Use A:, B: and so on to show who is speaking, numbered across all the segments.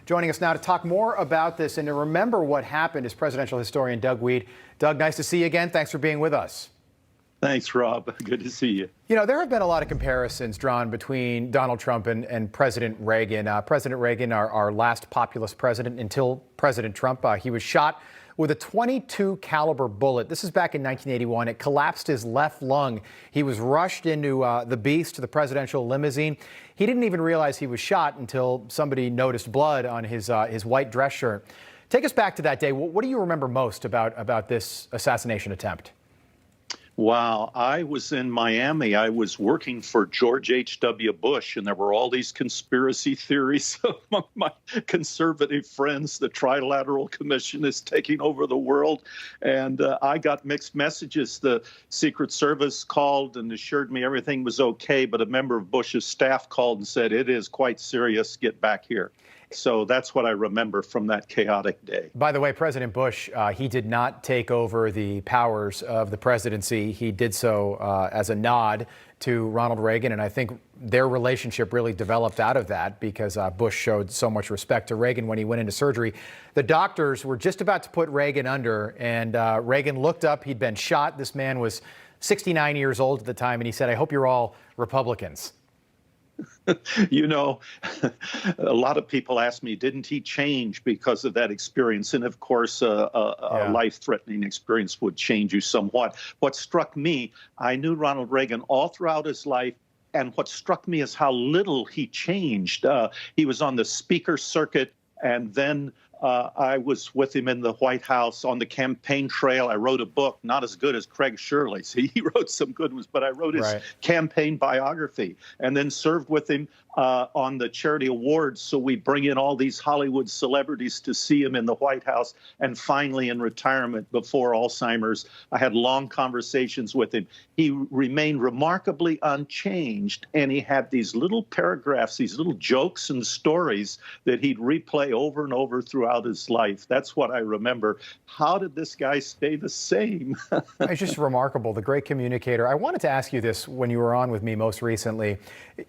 A: Joining us now to talk more about this and to remember what happened is presidential historian Doug Weed. Doug, nice to see you again. Thanks for being with us.
B: Thanks, Rob. Good to see you.
A: You know, there have been a lot of comparisons drawn between Donald Trump and President Reagan. President Reagan, our last populist president until President Trump, he was shot with a .22 caliber bullet. This is back in 1981. It collapsed his left lung. He was rushed into the Beast, the presidential limousine. He didn't even realize he was shot until somebody noticed blood on his white dress shirt. Take us back to that day. What do you remember most about this assassination attempt?
B: Wow, I was in Miami. I was working for George H.W. Bush, and there were all these conspiracy theories among my conservative friends. The Trilateral Commission is taking over the world, and I got mixed messages. The Secret Service called and assured me everything was okay, but a member of Bush's staff called and said, "It is quite serious. Get back here." So that's what I remember from that chaotic day.
A: By the way, President Bush, he did not take over the powers of the presidency. He did so as a nod to Ronald Reagan, and I think their relationship really developed out of that because Bush showed so much respect to Reagan when he went into surgery. The doctors were just about to put Reagan under, and Reagan looked up. He'd been shot. This man was 69 years old at the time, and he said, "I hope you're all Republicans."
B: You know, a lot of people ask me, didn't he change because of that experience? And of course, a life-threatening experience would change you somewhat. What struck me, I knew Ronald Reagan all throughout his life. And what struck me is how little he changed. He was on the speaker circuit, and then I was with him in the White House on the campaign trail. I wrote a book, not as good as Craig Shirley's. He wrote some good ones, but I wrote his campaign biography and then served with him on the charity awards. So we bring in all these Hollywood celebrities to see him in the White House. And finally, in retirement before Alzheimer's, I had long conversations with him. He remained remarkably unchanged. And he had these little paragraphs, these little jokes and stories that he'd replay over and over throughout his life. That's what I remember. How did this guy stay the same?
A: It's just remarkable, the great communicator. I wanted to ask you this when you were on with me most recently.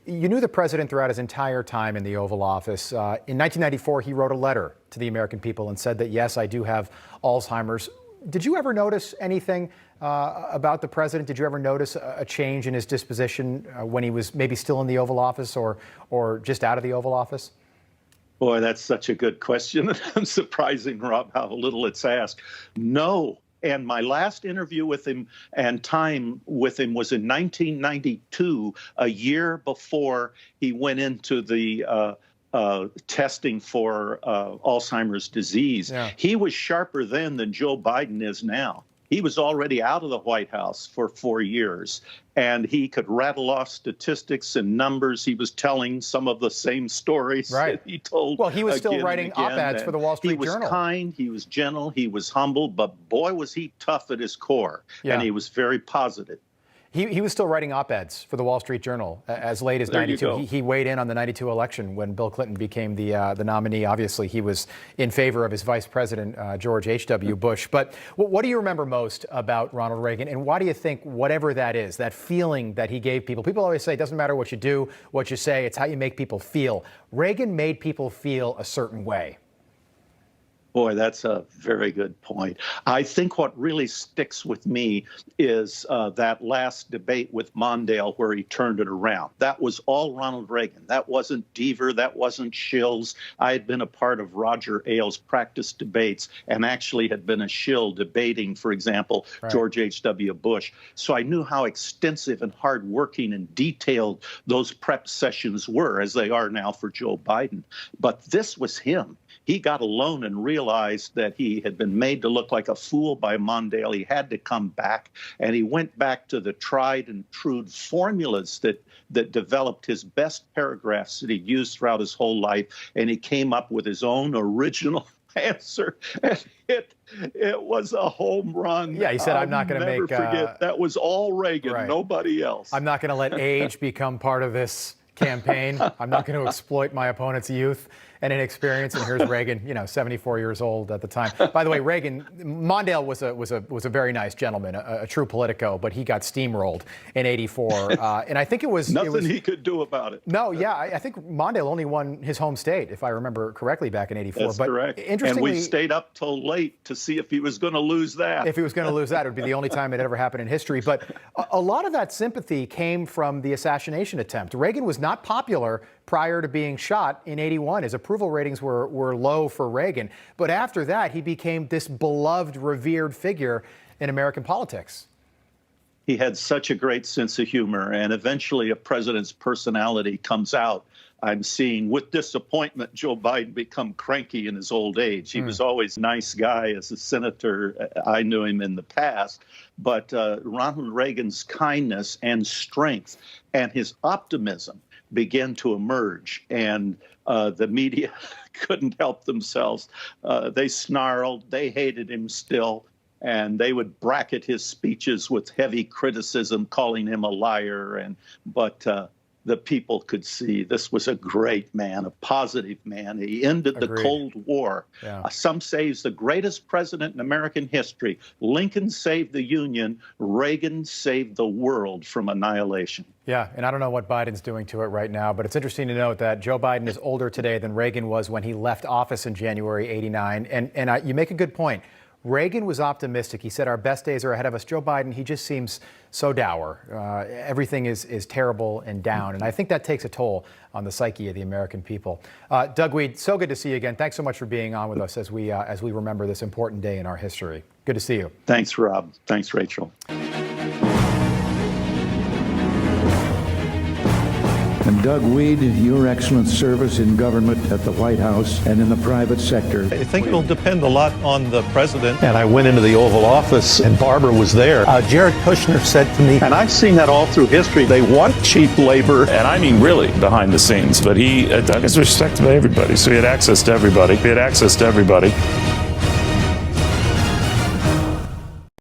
A: You knew the president throughout his entire time in the Oval Office. In 1994, he wrote a letter to the American people and said that, yes, I do have Alzheimer's. Did you ever notice anything about the president? Did you ever notice a change in his disposition when he was maybe still in the Oval Office or just out of the Oval Office?
B: Boy, that's such a good question. I'm surprising, Rob, how little it's asked. No. And my last interview with him and time with him was in 1992, a year before he went into the testing for Alzheimer's disease. Yeah. He was sharper then than Joe Biden is now. He was already out of the White House for 4 years, and he could rattle off statistics and numbers. He was telling some of the same stories that he told.
A: Well, he was still writing op-eds for the Wall Street Journal.
B: He was kind, he was gentle, he was humble, but boy, was he tough at his core, and he was very positive.
A: He was still writing op-eds for the Wall Street Journal as late as 92. He weighed in on the 92 election when Bill Clinton became the nominee. Obviously, he was in favor of his vice president, George H.W. Bush. But what do you remember most about Ronald Reagan? And why do you think whatever that is, that feeling that he gave people? People always say it doesn't matter what you do, what you say, it's how you make people feel. Reagan made people feel a certain way.
B: Boy, that's a very good point. I think what really sticks with me is that last debate with Mondale where he turned it around. That was all Ronald Reagan. That wasn't Deaver. That wasn't Shills. I had been a part of Roger Ailes' practice debates and actually had been a shill debating, for example, George H.W. Bush. So I knew how extensive and hardworking and detailed those prep sessions were, as they are now for Joe Biden. But this was him. He got alone and realized that he had been made to look like a fool by Mondale. He had to come back, and he went back to the tried and true formulas that developed his best paragraphs that he'd used throughout his whole life, and he came up with his own original answer, and it was a home run.
A: Yeah, he said, I'm not going to make...
B: forget, that was all Reagan, nobody else.
A: I'm not going to let age become part of this campaign. I'm not going to exploit my opponent's youth. and inexperience. And here's Reagan, 74 years old at the time. By the way, Mondale was a very nice gentleman, a true politico, but he got steamrolled in '84. And I think it was
B: nothing he could do about it.
A: No, yeah, I think Mondale only won his home state, if I remember correctly, back in '84.
B: That's correct. And we stayed up till late to see if he was going to lose that.
A: If he was going to lose that, it would be the only time it ever happened in history. But a lot of that sympathy came from the assassination attempt. Reagan was not popular prior to being shot in '81. His approval ratings were low for Reagan. But after that, he became this beloved, revered figure in American politics.
B: He had such a great sense of humor, and eventually a president's personality comes out. I'm seeing with disappointment Joe Biden become cranky in his old age. He was always a nice guy as a senator. I knew him in the past. But Ronald Reagan's kindness and strength and his optimism began to emerge. And the media couldn't help themselves. They snarled. They hated him still. And they would bracket his speeches with heavy criticism, calling him a liar. But the people could see this was a great man, a positive man. He ended the Cold War. Yeah. Some say he's the greatest president in American history. Lincoln saved the Union. Reagan saved the world from annihilation.
A: Yeah, and I don't know what Biden's doing to it right now, but it's interesting to note that Joe Biden is older today than Reagan was when he left office in January '89. And you make a good point. Reagan was optimistic. He said our best days are ahead of us. Joe Biden, he just seems so dour. Everything is terrible and down. And I think that takes a toll on the psyche of the American people. Doug Weed, so good to see you again. Thanks so much for being on with us as we remember this important day in our history. Good to see you.
B: Thanks, Rob. Thanks, Rachel.
C: And Doug Weed, your excellent service in government at the White House and in the private sector.
D: I think it'll depend a lot on the president. And I went into the Oval Office and Barbara was there. Jared Kushner said to me,
B: and I've seen that all through history, they want cheap labor.
E: And I mean really behind the scenes, but he had respect to everybody. So he had access to everybody.